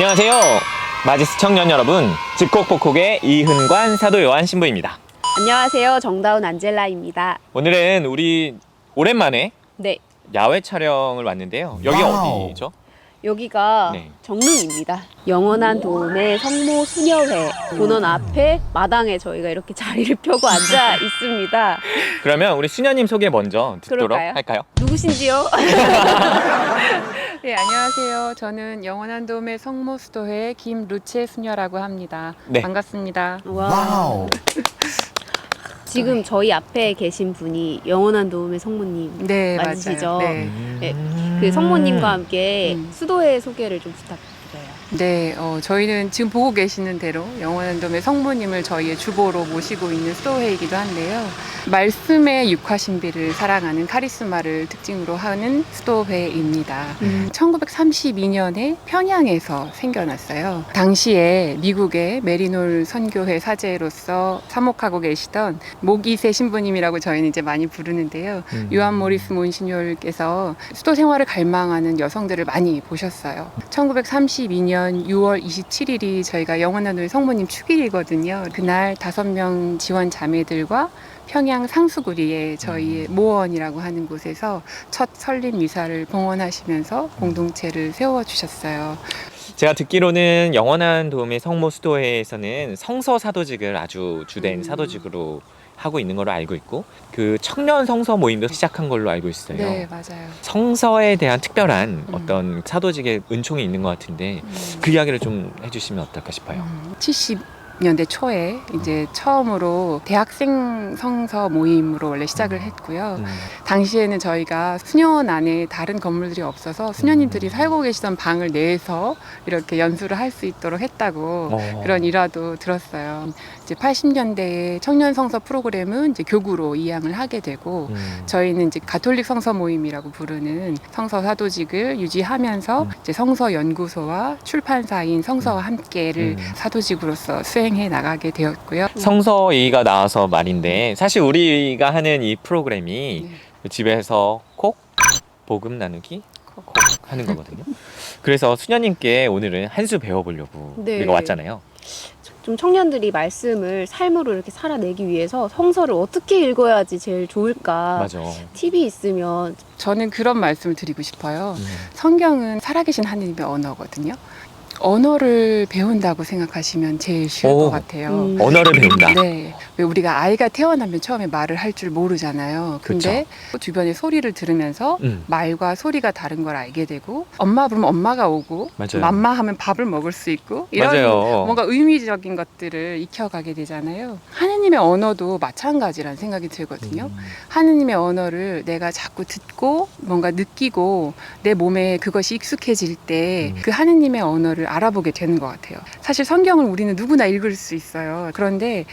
안녕하세요. 마지스 청년 여러분, 집콕복콕의 이흔관 사도요한 신부입니다. 안녕하세요. 정다운 안젤라입니다. 오늘은 우리 오랜만에 네, 야외 촬영을 왔는데요. 여기 어디죠? 여기가 네. 정릉입니다. 영원한 도움의 성모 수녀회 본원 앞에 마당에 저희가 이렇게 자리를 펴고 앉아 있습니다. 그러면 우리 수녀님 소개 먼저 듣도록 그럴까요? 할까요? 누구신지요? 네, 안녕하세요. 저는 영원한 도움의 성모 수도회 김루체 수녀라고 합니다. 네. 반갑습니다. 와. 지금 저희 앞에 계신 분이 영원한 도움의 성모님 네, 맞으시죠? 맞아요. 네. 네, 그 성모님과 함께 음. 수도회 소개를 좀 부탁드려요. 네, 저희는 지금 보고 계시는 대로 영원한 도움의 성모님을 저희의 주보로 모시고 있는 수도회이기도 한데요. 말씀의 육화신비를 사랑하는 카리스마를 특징으로 하는 수도회입니다. 1932년에 평양에서 생겨났어요. 당시에 미국의 메리놀 선교회 사제로서 사목하고 계시던 모기세 신부님이라고 저희는 이제 많이 부르는데요. 요한 모리스 몬시뇨르께서 수도 생활을 갈망하는 여성들을 많이 보셨어요. 1932년 6월 27일이 저희가 영원한 도움의 성모님 축일이거든요. 그날 5명 지원 자매들과 평양 상수구리에 저희의 모원이라고 하는 곳에서 첫 설립 미사를 봉헌하시면서 공동체를 세워주셨어요. 제가 듣기로는 영원한 도움의 성모 수도회에서는 성서 사도직을 아주 주된 사도직으로 하고 있는 걸로 알고 있고, 그 청년 성서 모임도 시작한 걸로 알고 있어요. 네, 맞아요. 성서에 대한 특별한 어떤 사도직의 은총이 있는 것 같은데 그 이야기를 좀 해주시면 어떨까 싶어요. 70년대 초에 이제 처음으로 대학생 성서 모임으로 원래 시작을 했고요. 당시에는 저희가 수녀원 안에 다른 건물들이 없어서 수녀님들이 살고 계시던 방을 내서 이렇게 연수를 할 수 있도록 했다고 그런 일화도 들었어요. 이제 80년대에 청년 성서 프로그램은 이제 교구로 이양을 하게 되고 저희는 이제 가톨릭 성서 모임이라고 부르는 성서 사도직을 유지하면서 이제 성서 연구소와 출판사인 성서와 함께를 사도직으로서 수행해 나가게 되었고요. 성서 얘기가 나와서 말인데, 사실 우리가 하는 이 프로그램이 집에서 콕 복음 나누기 콕 하는 거거든요. 그래서 수녀님께 오늘은 한 수 배워보려고 네. 우리가 왔잖아요. 좀 청년들이 말씀을 삶으로 이렇게 살아내기 위해서 성서를 어떻게 읽어야지 제일 좋을까? 맞아. 팁이 있으면. 저는 그런 말씀을 드리고 싶어요. 성경은 살아계신 하느님의 언어거든요. 언어를 배운다고 생각하시면 제일 쉬울 것 같아요. 언어를 배운다. 네. 왜 우리가 아이가 태어나면 처음에 말을 할 줄 모르잖아요. 근데 주변의 소리를 들으면서 말과 소리가 다른 걸 알게 되고, 엄마 부르면 엄마가 오고, 맞아요. 맘마 하면 밥을 먹을 수 있고, 이런 맞아요. 뭔가 의미적인 것들을 익혀가게 되잖아요. 하느님의 언어도 마찬가지라는 생각이 들거든요. 하느님의 언어를 내가 자꾸 듣고 뭔가 느끼고 내 몸에 그것이 익숙해질 때 그 하느님의 언어를 알아보게 되는 것 같아요. 사실 성경을 우리는 누구나 읽을 수 있어요. 그런데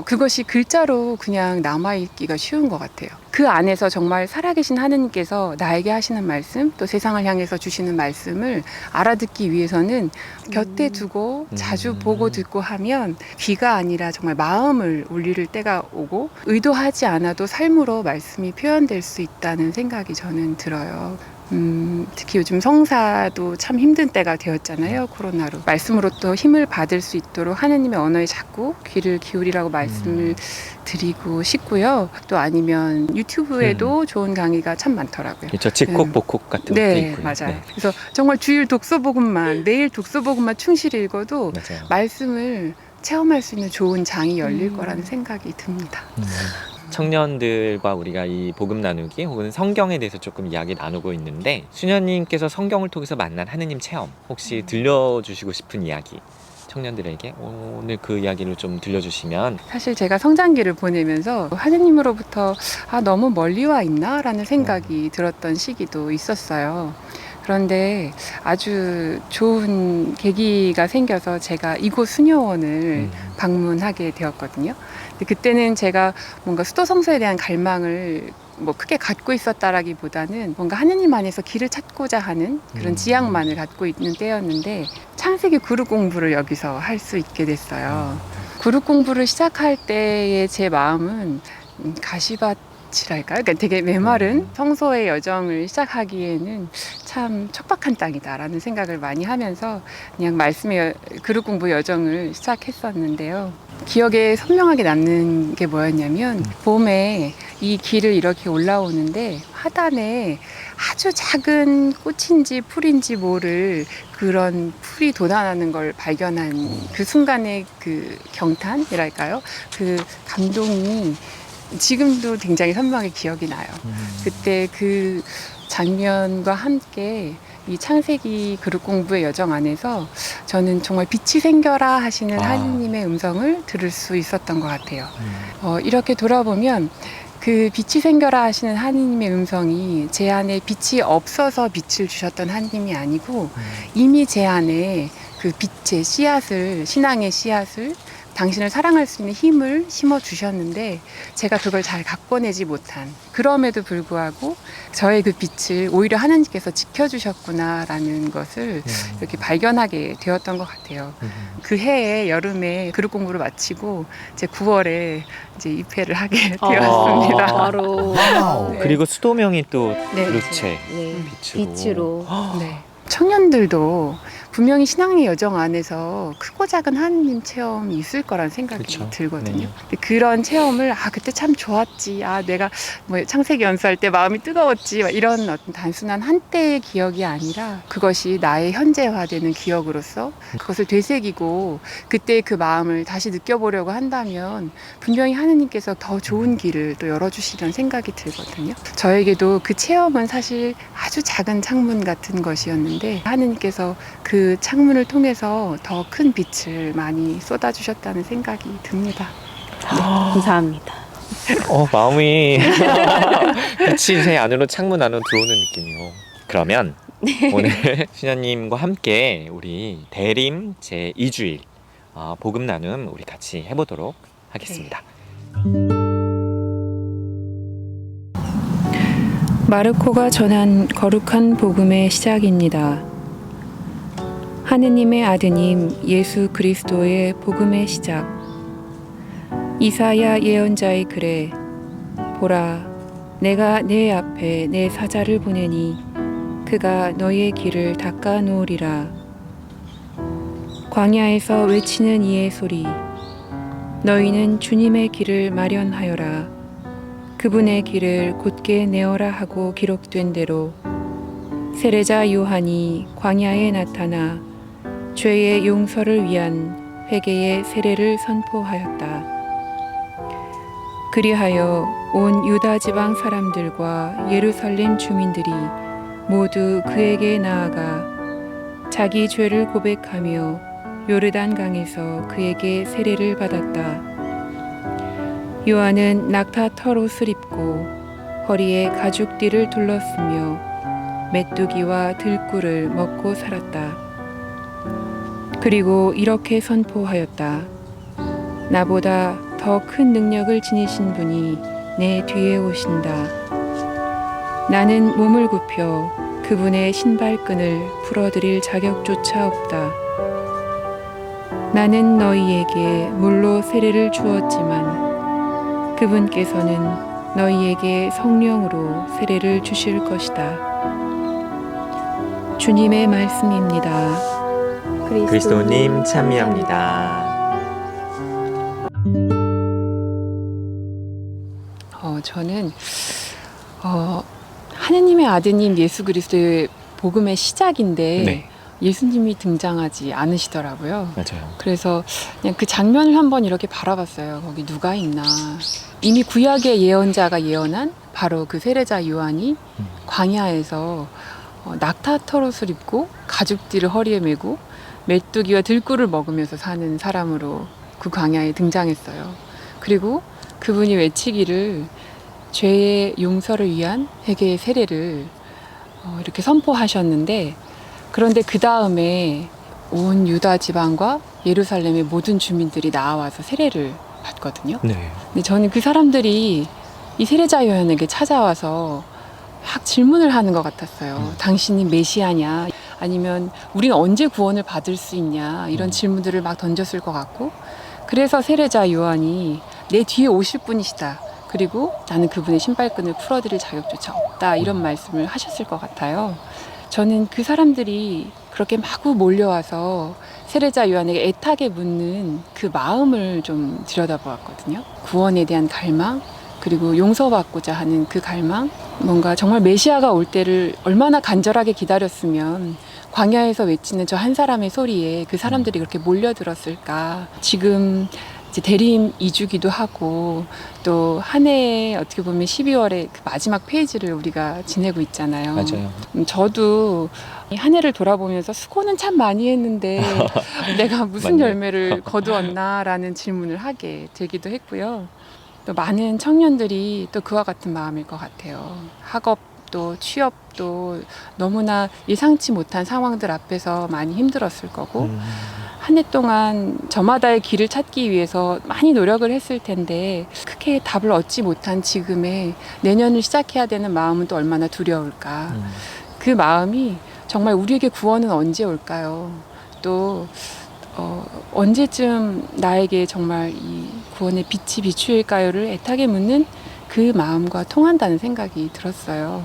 그것이 글자로 그냥 남아있기가 쉬운 것 같아요. 그 안에서 정말 살아계신 하느님께서 나에게 하시는 말씀, 또 세상을 향해서 주시는 말씀을 알아듣기 위해서는 곁에 두고 자주 보고 듣고 하면 귀가 아니라 정말 마음을 울릴 때가 오고, 의도하지 않아도 삶으로 말씀이 표현될 수 있다는 생각이 저는 들어요. 특히 요즘 성사도 참 힘든 때가 되었잖아요. 코로나로. 말씀으로 또 힘을 받을 수 있도록 하느님의 언어에 자꾸 귀를 기울이라고 말씀을 드리고 싶고요. 또 아니면 유튜브에도 좋은 강의가 참 많더라고요. 그렇죠. 집콕복콕 같은 것도 네, 있고요. 맞아요. 그래서 정말 주일 독서복음만, 매일 독서복음만 충실히 읽어도 맞아요. 말씀을 체험할 수 있는 좋은 장이 열릴 거라는 생각이 듭니다. 청년들과 우리가 이 복음 나누기 혹은 성경에 대해서 조금 이야기 나누고 있는데, 수녀님께서 성경을 통해서 만난 하느님 체험 혹시 들려주시고 싶은 이야기, 청년들에게 오늘 그 이야기를 좀 들려주시면. 사실 제가 성장기를 보내면서 하느님으로부터 너무 멀리 와 있나? 라는 생각이 들었던 시기도 있었어요. 그런데 아주 좋은 계기가 생겨서 제가 이곳 수녀원을 방문하게 되었거든요. 근데 그때는 제가 뭔가 수도 성서에 대한 갈망을 뭐 크게 갖고 있었다라기보다는 뭔가 하느님 안에서 길을 찾고자 하는 그런 지향만을 갖고 있는 때였는데, 창세기 그룹 공부를 여기서 할 수 있게 됐어요. 그룹 공부를 시작할 때의 제 마음은 가시밭 빛이랄까요? 그러니까 되게 메마른 성소의 여정을 시작하기에는 참 척박한 땅이다라는 생각을 많이 하면서 그냥 말씀의 그릇 공부 여정을 시작했었는데요. 기억에 선명하게 남는 게 뭐였냐면 봄에 이 길을 이렇게 올라오는데 하단에 아주 작은 꽃인지 풀인지 모를 그런 풀이 돋아나는 걸 발견한 그 순간의 그 경탄이랄까요? 그 감동이 지금도 굉장히 선명하게 기억이 나요. 그때 그 장면과 함께 이 창세기 그릇 공부의 여정 안에서 저는 정말 빛이 생겨라 하시는 하느님의 음성을 들을 수 있었던 것 같아요. 이렇게 돌아보면 그 빛이 생겨라 하시는 하느님의 음성이 제 안에 빛이 없어서 빛을 주셨던 하느님이 아니고 이미 제 안에 그 빛의 씨앗을, 신앙의 씨앗을, 당신을 사랑할 수 있는 힘을 심어 주셨는데 제가 그걸 잘 갖고내지 못한, 그럼에도 불구하고 저의 그 빛을 오히려 하나님께서 지켜주셨구나라는 것을 이렇게 발견하게 되었던 것 같아요. 그 해에 여름에 그릇 공부를 마치고 이제 9월에 이제 입회를 하게 되었습니다. 바로. 네. 그리고 수도명이 또 네. 루체 네. 빛으로. 빛으로. 네. 청년들도 분명히 신앙의 여정 안에서 크고 작은 하느님 체험이 있을 거란 생각이 그쵸. 들거든요. 네. 근데 그런 체험을 그때 참 좋았지, 내가 뭐 창세기 연수할 때 마음이 뜨거웠지, 막 이런 어떤 단순한 한때의 기억이 아니라 그것이 나의 현재화되는 기억으로서 그것을 되새기고 그때 그 마음을 다시 느껴보려고 한다면 분명히 하느님께서 더 좋은 길을 또 열어주시려는 생각이 들거든요. 저에게도 그 체험은 사실 아주 작은 창문 같은 것이었는데 하느님께서 그 창문을 통해서 더 큰 빛을 많이 쏟아주셨다는 생각이 듭니다. 감사합니다. 마음이 빛이 제 안으로 창문 안으로 들어오는 느낌이요. 그러면 오늘 수녀님과 함께 우리 대림 제 2주일 복음 나눔 우리 같이 해보도록 하겠습니다. 마르코가 전한 거룩한 복음의 시작입니다. 하느님의 아드님 예수 그리스도의 복음의 시작. 이사야 예언자의 글에 보라, 내가 내 앞에 내 사자를 보내니 그가 너희의 길을 닦아 놓으리라. 광야에서 외치는 이의 소리, 너희는 주님의 길을 마련하여라. 그분의 길을 곧게 내어라 하고 기록된 대로 세례자 요한이 광야에 나타나 죄의 용서를 위한 회개의 세례를 선포하였다. 그리하여 온 유다 지방 사람들과 예루살렘 주민들이 모두 그에게 나아가 자기 죄를 고백하며 요르단 강에서 그에게 세례를 받았다. 요한은 낙타 털옷을 입고 허리에 가죽띠를 둘렀으며 메뚜기와 들꿀을 먹고 살았다. 그리고 이렇게 선포하였다. 나보다 더 큰 능력을 지니신 분이 내 뒤에 오신다. 나는 몸을 굽혀 그분의 신발끈을 풀어드릴 자격조차 없다. 나는 너희에게 물로 세례를 주었지만 그분께서는 너희에게 성령으로 세례를 주실 것이다. 주님의 말씀입니다. 그리스도님 참여합니다. 저는 하느님의 아드님 예수 그리스도의 복음의 시작인데 네, 예수님이 등장하지 않으시더라고요. 맞아요. 그래서 그냥 그 장면을 한번 이렇게 바라봤어요. 거기 누가 있나. 이미 구약의 예언자가 예언한 바로 그 세례자 요한이 광야에서 낙타 털옷을 입고 가죽띠를 허리에 메고 메뚜기와 들꿀을 먹으면서 사는 사람으로 그 광야에 등장했어요. 그리고 그분이 외치기를 죄의 용서를 위한 회개의 세례를 이렇게 선포하셨는데, 그런데 그 다음에 온 유다 지방과 예루살렘의 모든 주민들이 나와서 세례를 받거든요. 네. 근데 저는 그 사람들이 이 세례자 요한에게 찾아와서 막 질문을 하는 것 같았어요. 당신이 메시아냐? 아니면 우리는 언제 구원을 받을 수 있냐? 이런 질문들을 막 던졌을 것 같고, 그래서 세례자 요한이 내 뒤에 오실 분이시다. 그리고 나는 그분의 신발끈을 풀어드릴 자격조차 없다. 이런 말씀을 하셨을 것 같아요. 저는 그 사람들이 그렇게 마구 몰려와서 세례자 요한에게 애타게 묻는 그 마음을 좀 들여다보았거든요. 구원에 대한 갈망, 그리고 용서받고자 하는 그 갈망, 뭔가 정말 메시아가 올 때를 얼마나 간절하게 기다렸으면 광야에서 외치는 저 한 사람의 소리에 그 사람들이 그렇게 몰려들었을까. 지금 이제 대림 2주기도 하고 또 한 해에 어떻게 보면 12월에 그 마지막 페이지를 우리가 지내고 있잖아요. 맞아요. 저도 이 한 해를 돌아보면서 수고는 참 많이 했는데 내가 무슨 맞네. 열매를 거두었나라는 질문을 하게 되기도 했고요. 또 많은 청년들이 또 그와 같은 마음일 것 같아요. 학업도 취업도 너무나 예상치 못한 상황들 앞에서 많이 힘들었을 거고 한 해 동안 저마다의 길을 찾기 위해서 많이 노력을 했을 텐데 크게 답을 얻지 못한 지금에 내년을 시작해야 되는 마음은 또 얼마나 두려울까. 그 마음이 정말 우리에게 구원은 언제 올까요? 또 언제쯤 나에게 정말 이 구원의 빛이 비추일까요를 애타게 묻는 그 마음과 통한다는 생각이 들었어요.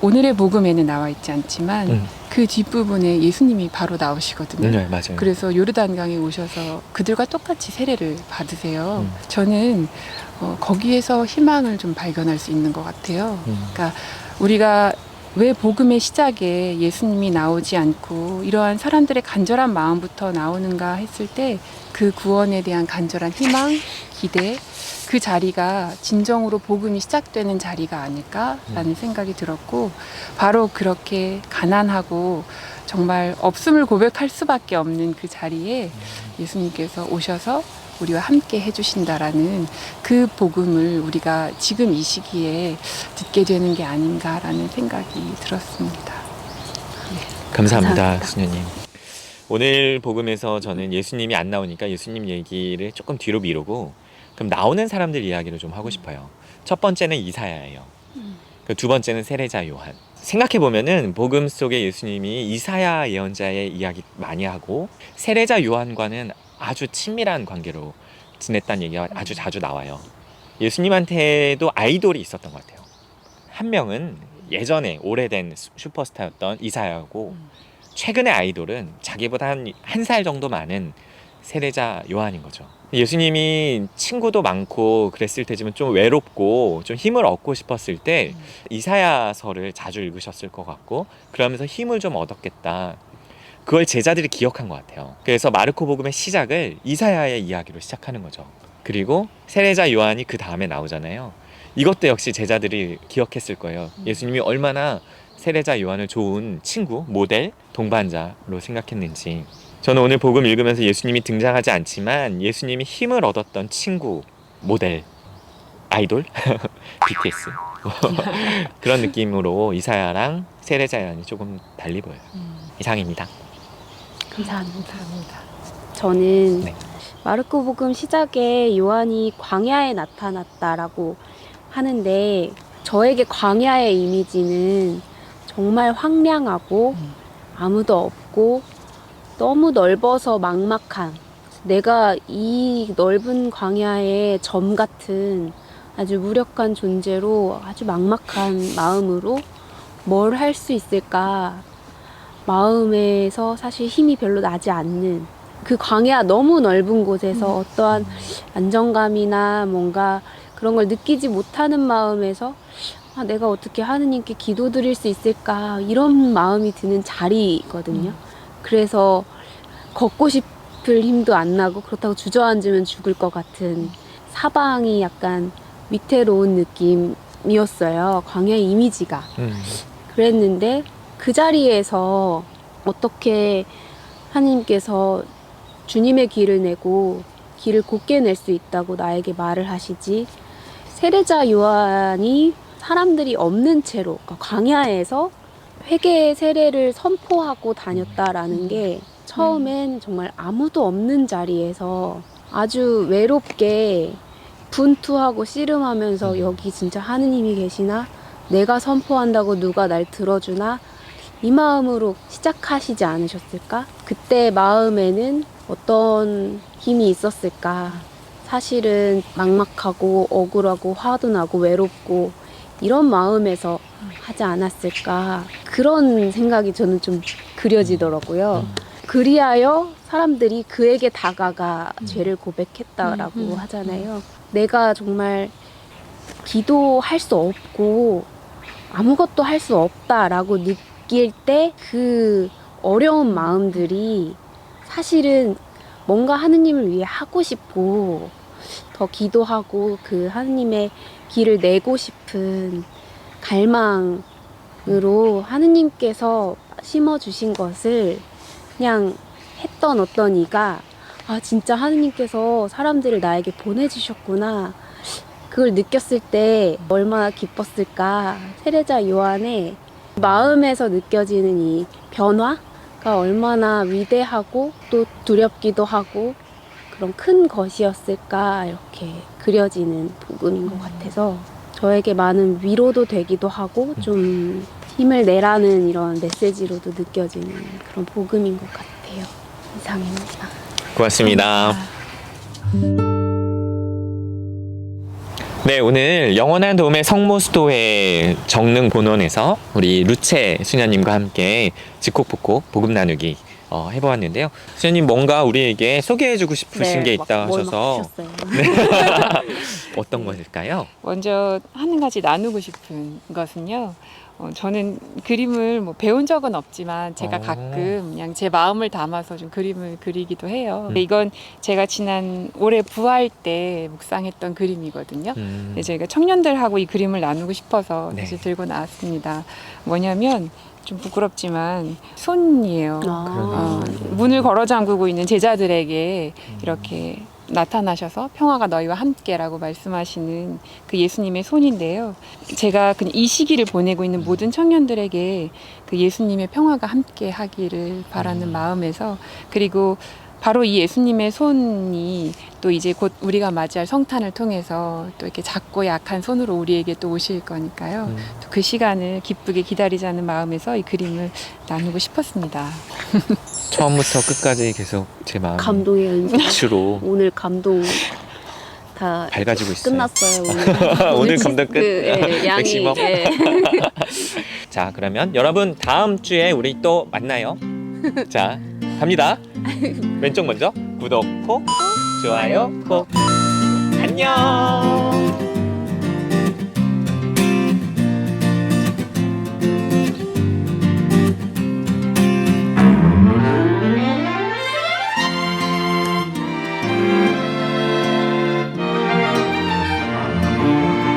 오늘의 복음에는 나와 있지 않지만 그 뒷부분에 예수님이 바로 나오시거든요. 네, 맞아요. 그래서 요르단강에 오셔서 그들과 똑같이 세례를 받으세요. 저는 거기에서 희망을 좀 발견할 수 있는 것 같아요. 그러니까 우리가 왜 복음의 시작에 예수님이 나오지 않고 이러한 사람들의 간절한 마음부터 나오는가 했을 때 그 구원에 대한 간절한 희망, 기대, 그 자리가 진정으로 복음이 시작되는 자리가 아닐까라는 생각이 들었고, 바로 그렇게 가난하고 정말 없음을 고백할 수밖에 없는 그 자리에 예수님께서 오셔서 우리와 함께 해주신다라는 그 복음을 우리가 지금 이 시기에 듣게 되는 게 아닌가라는 생각이 들었습니다. 감사합니다, 감사합니다. 수녀님. 오늘 복음에서 저는 예수님이 안 나오니까 예수님 얘기를 조금 뒤로 미루고 그럼 나오는 사람들 이야기를 좀 하고 싶어요. 첫 번째는 이사야예요. 그 두 번째는 세례자 요한. 생각해 보면은 복음 속에 예수님이 이사야 예언자의 이야기 많이 하고 세례자 요한과는 아주 친밀한 관계로 지냈다는 얘기가 아주 자주 나와요. 예수님한테도 아이돌이 있었던 것 같아요. 한 명은 예전에 오래된 슈퍼스타였던 이사야고, 최근의 아이돌은 자기보다 한 살 정도 많은 세례자 요한인 거죠. 예수님이 친구도 많고 그랬을 테지만 좀 외롭고 좀 힘을 얻고 싶었을 때 이사야서를 자주 읽으셨을 것 같고, 그러면서 힘을 좀 얻었겠다. 그걸 제자들이 기억한 것 같아요. 그래서 마르코 복음의 시작을 이사야의 이야기로 시작하는 거죠. 그리고 세례자 요한이 그 다음에 나오잖아요. 이것도 역시 제자들이 기억했을 거예요. 예수님이 얼마나 세례자 요한을 좋은 친구, 모델, 동반자로 생각했는지. 저는 오늘 복음 읽으면서 예수님이 등장하지 않지만 예수님이 힘을 얻었던 친구, 모델, 아이돌, BTS 그런 느낌으로 이사야랑 세례자 요한이 조금 달리 보여요. 이상입니다. 감사합니다. 저는 네. 마르코 복음 시작에 요한이 광야에 나타났다라고 하는데, 저에게 광야의 이미지는 정말 황량하고 아무도 없고 너무 넓어서 막막한, 내가 이 넓은 광야의 점 같은 아주 무력한 존재로 아주 막막한 마음으로 뭘 할 수 있을까, 마음에서 사실 힘이 별로 나지 않는 그 광야 너무 넓은 곳에서 어떠한 안정감이나 뭔가 그런 걸 느끼지 못하는 마음에서 내가 어떻게 하느님께 기도드릴 수 있을까, 이런 마음이 드는 자리거든요. 그래서 걷고 싶을 힘도 안 나고, 그렇다고 주저앉으면 죽을 것 같은 사방이 약간 위태로운 느낌이었어요, 광야의 이미지가. 그랬는데 그 자리에서 어떻게 하나님께서 주님의 길을 내고 길을 곧게 낼 수 있다고 나에게 말을 하시지. 세례자 요한이 사람들이 없는 채로, 그러니까 광야에서 회개의 세례를 선포하고 다녔다라는 게 처음엔 정말 아무도 없는 자리에서 아주 외롭게 분투하고 씨름하면서, 여기 진짜 하느님이 계시나? 내가 선포한다고 누가 날 들어주나? 이 마음으로 시작하시지 않으셨을까? 그때 마음에는 어떤 힘이 있었을까? 사실은 막막하고 억울하고 화도 나고 외롭고 이런 마음에서 하지 않았을까 그런 생각이 저는 좀 그려지더라고요. 그리하여 사람들이 그에게 다가가 죄를 고백했다라고 하잖아요. 내가 정말 기도할 수 없고 아무것도 할 수 없다라고 느낄 때 그 어려운 마음들이 사실은 뭔가 하느님을 위해 하고 싶고 더 기도하고 그 하느님의 길을 내고 싶은 갈망으로 하느님께서 심어주신 것을 그냥 했던 어떤 이가 아 진짜 하느님께서 사람들을 나에게 보내주셨구나 그걸 느꼈을 때 얼마나 기뻤을까. 세례자 요한의 마음에서 느껴지는 이 변화가 얼마나 위대하고 또 두렵기도 하고 그런 큰 것이었을까 이렇게 그려지는 복음인 것 같아서 저에게 많은 위로도 되기도 하고 좀 힘을 내라는 이런 메시지로도 느껴지는 그런 복음인 것 같아요. 이상입니다. 고맙습니다. 네, 오늘 영원한 도움의 성모수도회 정릉 본원에서 우리 루체 수녀님과 함께 집콕복콕 복음 나누기 해보았는데요. 수녀님 뭔가 우리에게 소개해주고 싶으신 게 있다 하셔서 어떤 것일까요? 먼저 한 가지 나누고 싶은 것은요. 저는 그림을 뭐 배운 적은 없지만 제가 가끔 그냥 제 마음을 담아서 좀 그림을 그리기도 해요. 근데 이건 제가 지난 올해 부활 때 묵상했던 그림이거든요. 근데 저희가 청년들하고 이 그림을 나누고 싶어서 네. 다시 들고 나왔습니다. 뭐냐면 좀 부끄럽지만 손이에요. 문을 걸어 잠그고 있는 제자들에게 이렇게 나타나셔서 평화가 너희와 함께라고 말씀하시는 그 예수님의 손인데요. 제가 그냥 이 시기를 보내고 있는 모든 청년들에게 그 예수님의 평화가 함께 하기를 바라는 마음에서 그리고 바로 이 예수님의 손이 또 이제 곧 우리가 맞이할 성탄을 통해서 또 이렇게 작고 약한 손으로 우리에게 또 오실 거니까요. 또 그 시간을 기쁘게 기다리자는 마음에서 이 그림을 나누고 싶었습니다. 처음부터 끝까지 계속 제 마음 감동의 연속. 빛으로 오늘 감동 다 밝아지고 있어요. 끝났어요. 오늘, 오늘 감동 끝. 양이 맥시멈. 자, 그러면 여러분 다음 주에 우리 또 만나요. 자, 갑니다. 왼쪽 먼저 구독 콕, 좋아요 콕. 안녕.